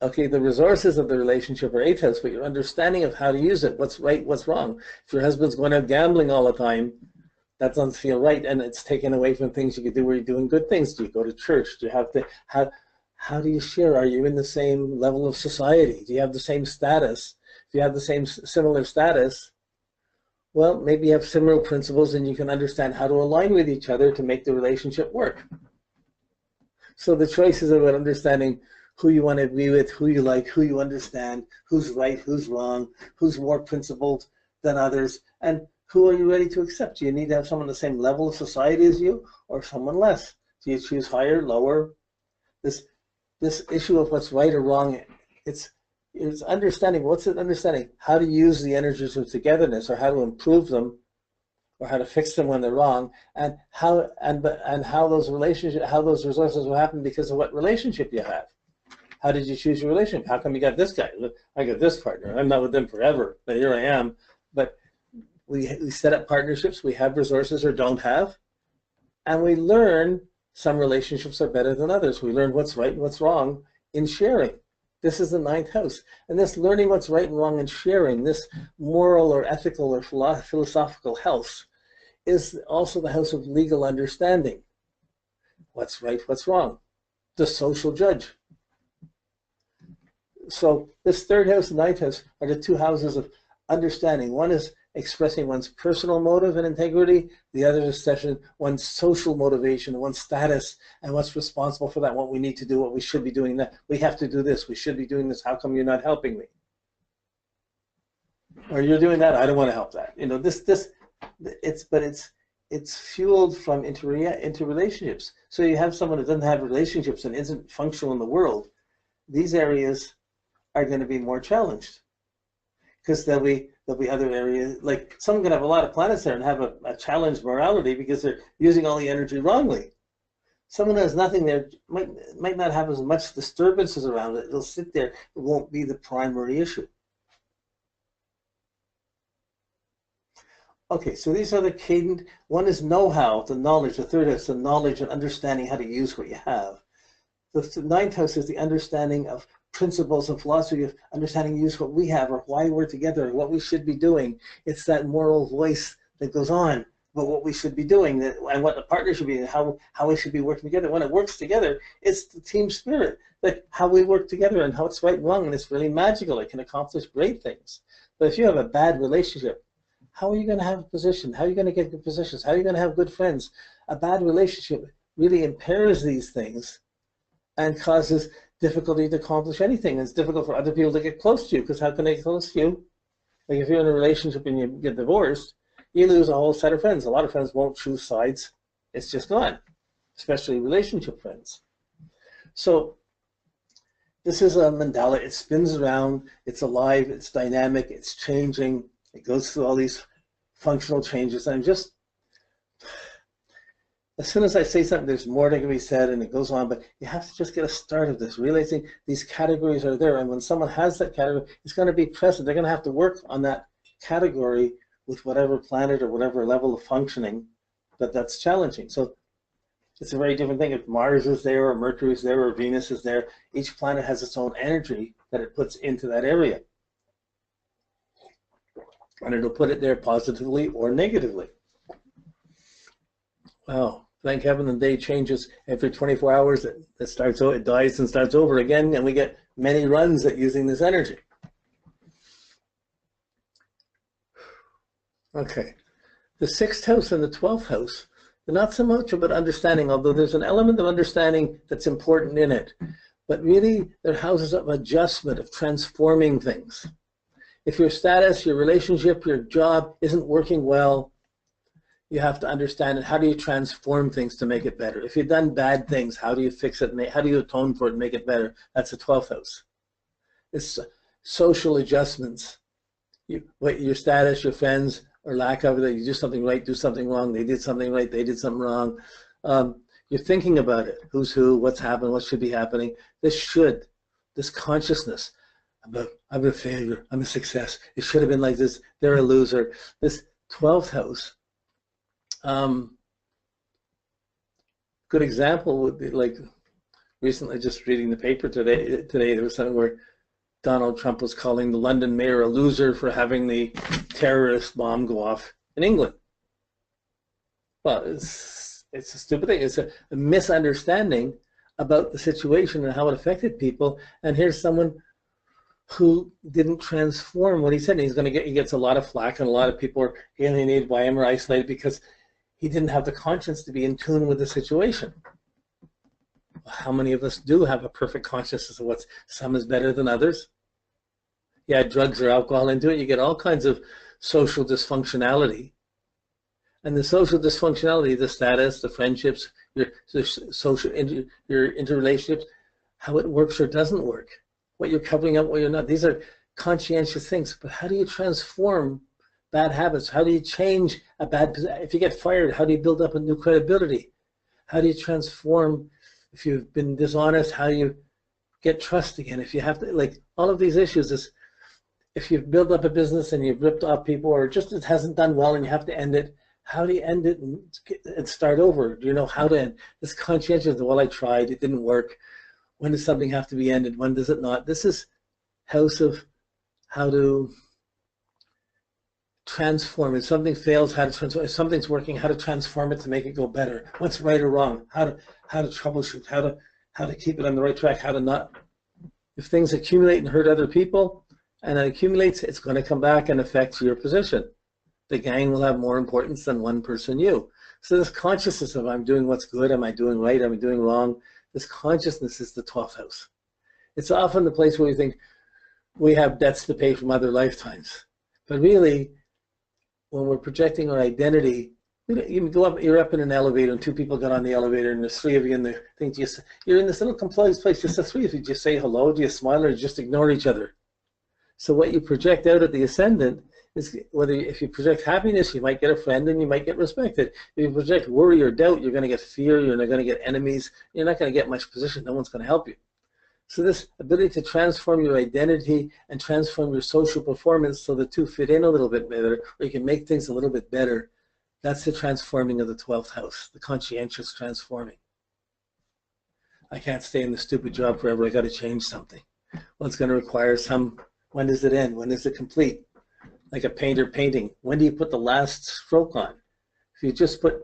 Okay, the resources of the relationship are 8th house, but your understanding of how to use it, what's right, what's wrong. If your husband's going out gambling all the time, that doesn't feel right, and it's taken away from things you could do where you're doing good things. Do you go to church? Do you have to, how do you share? Are you in the same level of society? Do you have the same status? If you have the same similar status, well, maybe you have similar principles and you can understand how to align with each other to make the relationship work. So the choice is about understanding who you want to be with, who you like, who you understand, who's right, who's wrong, who's more principled than others, and who are you ready to accept? Do you need to have someone the same level of society as you or someone less? Do you choose higher, lower? This issue of what's right or wrong, it's understanding. What's it understanding? How to use the energies of togetherness, or how to improve them, or how to fix them when they're wrong, and how those relationships, how those resources will happen because of what relationship you have. How did you choose your relationship? How come you got this guy? I got this partner. I'm not with them forever, but here I am. But we set up partnerships. We have resources or don't have, and we learn some relationships are better than others. We learn what's right and what's wrong in sharing. This is the 9th house. And this learning what's right and wrong in sharing, this moral or ethical or philosophical health, is also the house of legal understanding. What's right, what's wrong? The social judge. So this 3rd house and 9th house are the 2 houses of understanding. One is expressing one's personal motive and integrity. The other is expressing one's social motivation, one's status, and what's responsible for that, what we need to do, what we should be doing. That we have to do this, we should be doing this. How come you're not helping me? Or you're doing that, I don't want to help that. You know, it's fueled from interrelationships. So you have someone who doesn't have relationships and isn't functional in the world. These areas are going to be more challenged because there'll be other areas, like someone can have a lot of planets there and have a challenged morality because they're using all the energy wrongly. Someone who has nothing there might not have as much disturbances around it. It'll sit there. It won't be the primary issue. Okay, so these are the cadent. One is know-how, the knowledge. The 3rd house, the knowledge and understanding how to use what you have. The 9th house is the understanding of principles and philosophy of understanding use what we have or why we're together or what we should be doing. It's that moral voice that goes on about what we should be doing and what the partner should be and how we should be working together. When it works together, it's the team spirit, like how we work together and how it's right and wrong, and it's really magical. It can accomplish great things. But if you have a bad relationship, how are you going to have a position? How are you going to get good positions? How are you going to have good friends? A bad relationship really impairs these things and causes difficulty to accomplish anything. It's difficult for other people to get close to you because how can they get close to you? Like if you're in a relationship and you get divorced, you lose a whole set of friends. A lot of friends won't choose sides. It's just gone, especially relationship friends. So this is a mandala. It spins around. It's alive. It's dynamic. It's changing. It goes through all these functional changes. And just as soon as I say something, there's more that can be said, and it goes on, but you have to just get a start of this, realizing these categories are there, and when someone has that category, it's going to be present. They're going to have to work on that category with whatever planet or whatever level of functioning that's challenging. So it's a very different thing if Mars is there, or Mercury is there, or Venus is there. Each planet has its own energy that it puts into that area, and it'll put it there positively or negatively. Wow, thank heaven the day changes every 24 hours. It starts, it dies and starts over again, and we get many runs at using this energy. Okay, the 6th house and the 12th house, they're not so much about understanding, although there's an element of understanding that's important in it, but really they're houses of adjustment, of transforming things. If your status, your relationship, your job isn't working well, you have to understand it. How do you transform things to make it better? If you've done bad things, how do you fix it? How do you atone for it and make it better? That's the 12th house. It's social adjustments. Your status, your friends, or lack of it, you do something right, do something wrong, they did something right, they did something wrong. You're thinking about it. Who's who, what's happened, what should be happening. This consciousness about, I'm a failure, I'm a success, it should have been like this, they're a loser. This 12th house, good example would be like recently, just reading the paper today, there was something where Donald Trump was calling the London mayor a loser for having the terrorist bomb go off in England. Well, it's a stupid thing. It's a misunderstanding about the situation and how it affected people. And here's someone who didn't transform what he said. And he gets a lot of flack, and a lot of people are alienated by him or isolated because he didn't have the conscience to be in tune with the situation. How many of us do have a perfect consciousness of what's some is better than others? You add drugs or alcohol into it, you get all kinds of social dysfunctionality. And the social dysfunctionality, the status, the friendships, your interrelationships, how it works or doesn't work, what you're covering up, what you're not. These are conscientious things. But how do you transform bad habits? How do you change a bad position? If you get fired, how do you build up a new credibility? How do you transform if you've been dishonest? How do you get trust again? If you have to, like, all of these issues is, if you've built up a business and you've ripped off people, or just it hasn't done well and you have to end it, how do you end it and start over? Do you know how to end? This conscientious, well, I tried, it didn't work. When does something have to be ended? When does it not? This is house of how to transform. If something fails, how to transform. If something's working, how to transform it to make it go better. What's right or wrong? How to troubleshoot. How to keep it on the right track. How to not. If things accumulate and hurt other people, and it accumulates, it's going to come back and affect your position. The gang will have more importance than one person, you. So this consciousness of I'm doing what's good, am I doing right, am I doing wrong? This consciousness is the 12th house. It's often the place where we think we have debts to pay from other lifetimes. But really, when we're projecting our identity, you go up, you're up in an elevator and two people get on the elevator and there's three of you in the thing. You're in this little composed place, just the three of you. Do you say hello? Do you smile, or do you just ignore each other? So what you project out at the ascendant is if you project happiness, you might get a friend and you might get respected. If you project worry or doubt, you're going to get fear, you're not going to get enemies, you're not going to get much position, no one's going to help you. So this ability to transform your identity and transform your social performance so the two fit in a little bit better, or you can make things a little bit better, that's the transforming of the 12th house, the conscientious transforming. I can't stay in the stupid job forever, I got to change something. Well, it's going to require some, when does it end? When is it complete? Like a painter painting. When do you put the last stroke on? If you just put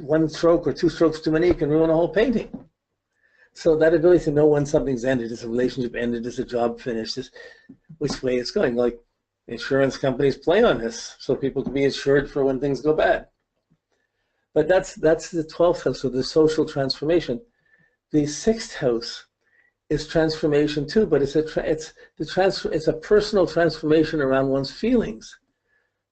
one stroke or two strokes too many, you can ruin a whole painting. So that ability to know when something's ended, is a relationship ended, is a job finished, is which way it's going. Like insurance companies play on this so people can be insured for when things go bad. But that's the 12th house, so the social transformation. The 6th house is transformation too, but it's a personal transformation around one's feelings.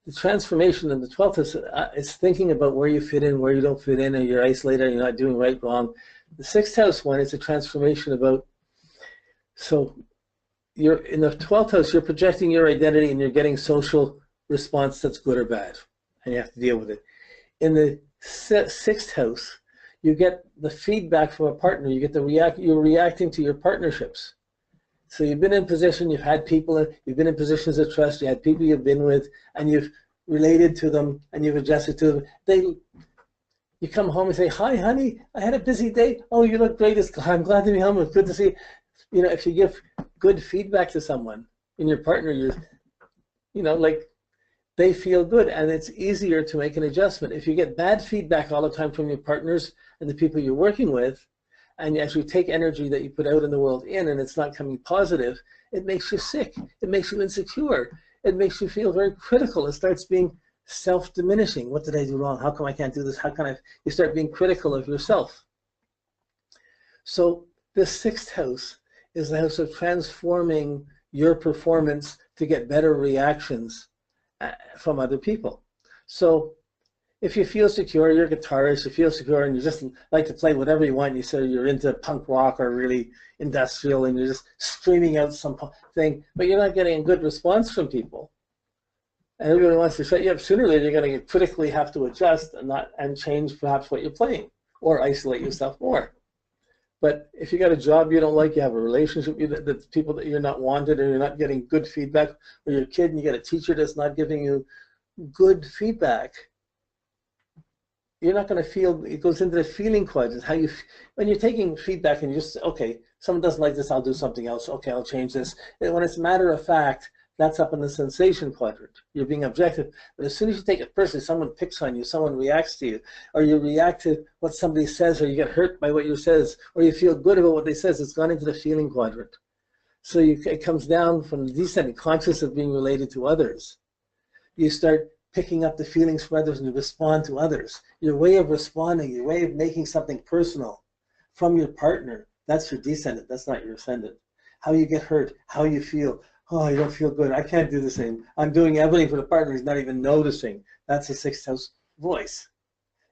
The transformation in the 12th is thinking about where you fit in, where you don't fit in, or you're isolated, or you're not doing right, wrong. The 6th house one is a transformation about, so you're in the 12th house, you're projecting your identity and you're getting social response that's good or bad, and you have to deal with it. In the 6th house, you get the feedback from a partner. You get you're reacting to your partnerships. So you've been in position, you've had people, you've been in positions of trust, you had people you've been with, and you've related to them, and you've adjusted to them. You come home and say, hi, honey, I had a busy day. Oh, you look great. I'm glad to be home. It's good to see you. You know, if you give good feedback to someone, and your partner, like, they feel good, and it's easier to make an adjustment. If you get bad feedback all the time from your partners and the people you're working with, and you actually take energy that you put out in the world and it's not coming positive, it makes you sick. It makes you insecure. It makes you feel very critical. It starts being self-diminishing. What did I do wrong? How come I can't do this? How can I? You start being critical of yourself. So this 6th house is the house of transforming your performance to get better reactions from other people. So if you feel secure, you're a guitarist, you feel secure and you just like to play whatever you want, you say you're into punk rock or really industrial and you're just screaming out something, but you're not getting a good response from people. And everybody wants to shut you up. Sooner or later, you're going to critically have to adjust and change perhaps what you're playing or isolate yourself more. But if you got a job you don't like, you have a relationship with people that you're not wanted, or you're not getting good feedback, or you're a kid and you get a teacher that's not giving you good feedback, you're not going to feel, it goes into the feeling quadrant, how you, when you're taking feedback and you just, okay, someone doesn't like this, I'll do something else, okay, I'll change this. And when it's matter of fact, that's up in the sensation quadrant. You're being objective. But as soon as you take it personally, someone picks on you, someone reacts to you, or you react to what somebody says, or you get hurt by what you says, or you feel good about what they says, it's gone into the feeling quadrant. So it comes down from the descending, conscious of being related to others. You start picking up the feelings from others and you respond to others. Your way of responding, your way of making something personal from your partner, that's your descendant, that's not your ascendant. How you get hurt, how you feel. Oh, I don't feel good. I can't do the same. I'm doing everything for the partner. He's not even noticing. That's a sixth house voice.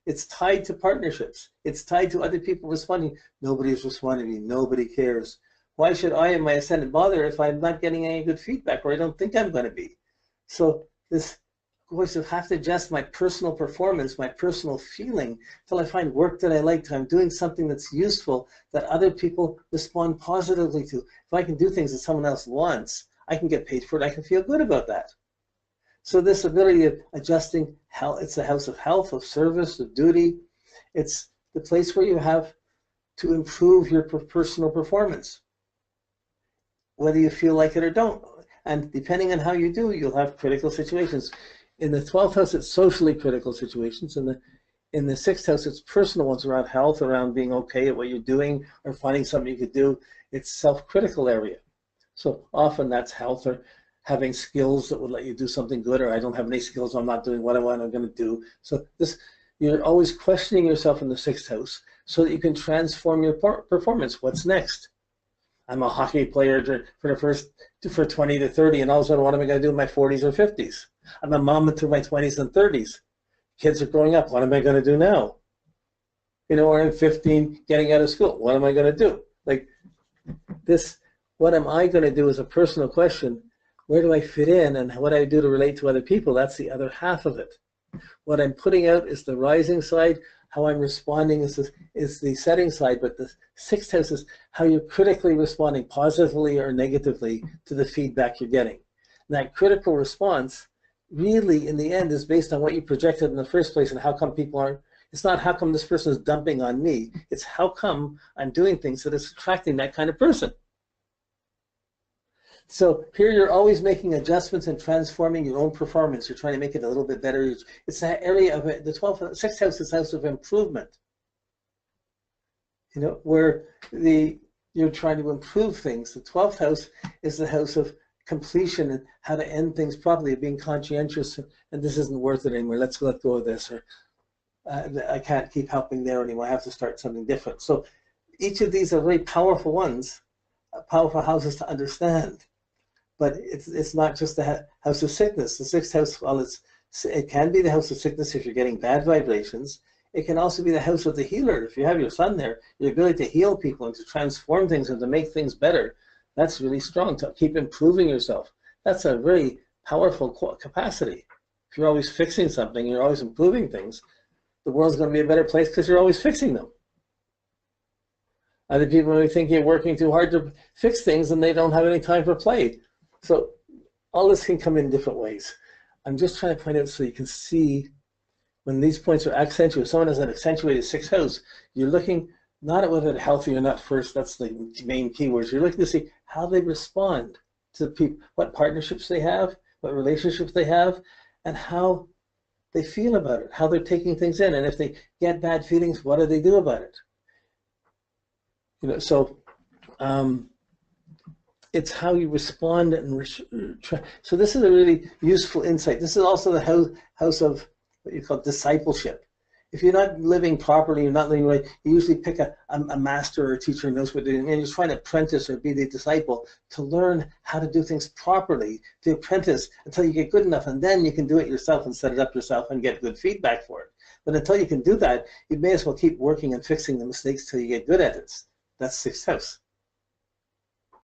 It's tied to partnerships. It's tied to other people responding. Nobody's responding to me. Nobody cares. Why should I and my ascendant bother if I'm not getting any good feedback or I don't think I'm going to be? So this voice of have to adjust my personal performance, my personal feeling, till I find work that I like, till I'm doing something that's useful, that other people respond positively to. If I can do things that someone else wants, I can get paid for it. I can feel good about that. So this ability of adjusting, it's the house of health, of service, of duty. It's the place where you have to improve your personal performance, whether you feel like it or don't. And depending on how you do, you'll have critical situations. In the 12th house, it's socially critical situations. In the 6th house, it's personal ones around health, around being okay at what you're doing or finding something you could do. It's self-critical area. So often that's health or having skills that would let you do something good, or I don't have any skills, I'm not doing what I'm going to do. So you're always questioning yourself in the 6th house so that you can transform your performance. What's next? I'm a hockey player for 20 to 30, and all of a sudden, what am I going to do in my 40s or 50s? I'm a mom through my 20s and 30s. Kids are growing up. What am I going to do now? You know, or I'm 15, getting out of school. What am I going to do? Like this. What am I going to do is a personal question. Where do I fit in, and what do I do to relate to other people? That's the other half of it. What I'm putting out is the rising side. How I'm responding is the setting side, but the 6th house is how you're critically responding, positively or negatively, to the feedback you're getting. And that critical response really, in the end, is based on what you projected in the first place and how come people aren't. It's not how come this person is dumping on me. It's how come I'm doing things that is attracting that kind of person. So here you're always making adjustments and transforming your own performance. You're trying to make it a little bit better. It's that area of it. The 6th house is house of improvement. You know, where you're trying to improve things. The 12th house is the house of completion and how to end things properly, being conscientious, and this isn't worth it anymore. Let's let go of this, or I can't keep helping there anymore. I have to start something different. So each of these are very powerful ones, powerful houses to understand. But it's not just the house of sickness. The 6th house, well, it can be the house of sickness if you're getting bad vibrations. It can also be the house of the healer. If you have your sun there, your ability to heal people and to transform things and to make things better, that's really strong, to keep improving yourself. That's a very powerful capacity. If you're always fixing something, you're always improving things, the world's going to be a better place because you're always fixing them. Other people may think you're working too hard to fix things and they don't have any time for play. So all this can come in different ways. I'm just trying to point out so you can see when these points are accentuated. Someone has an accentuated 6th house, you're looking not at whether they're healthy or not first, that's the main keywords. You're looking to see how they respond to people, what partnerships they have, what relationships they have, and how they feel about it, how they're taking things in. And if they get bad feelings, what do they do about it? You know, so it's how you respond and so this is a really useful insight. This is also the house of what you call discipleship. If you're not living properly, you're not living right, you usually pick a master or a teacher who knows what they're doing, and you're trying to apprentice or be the disciple to learn how to do things properly, to apprentice until you get good enough, and then you can do it yourself and set it up yourself and get good feedback for it. But until you can do that, you may as well keep working and fixing the mistakes till you get good at it. That's 6th house.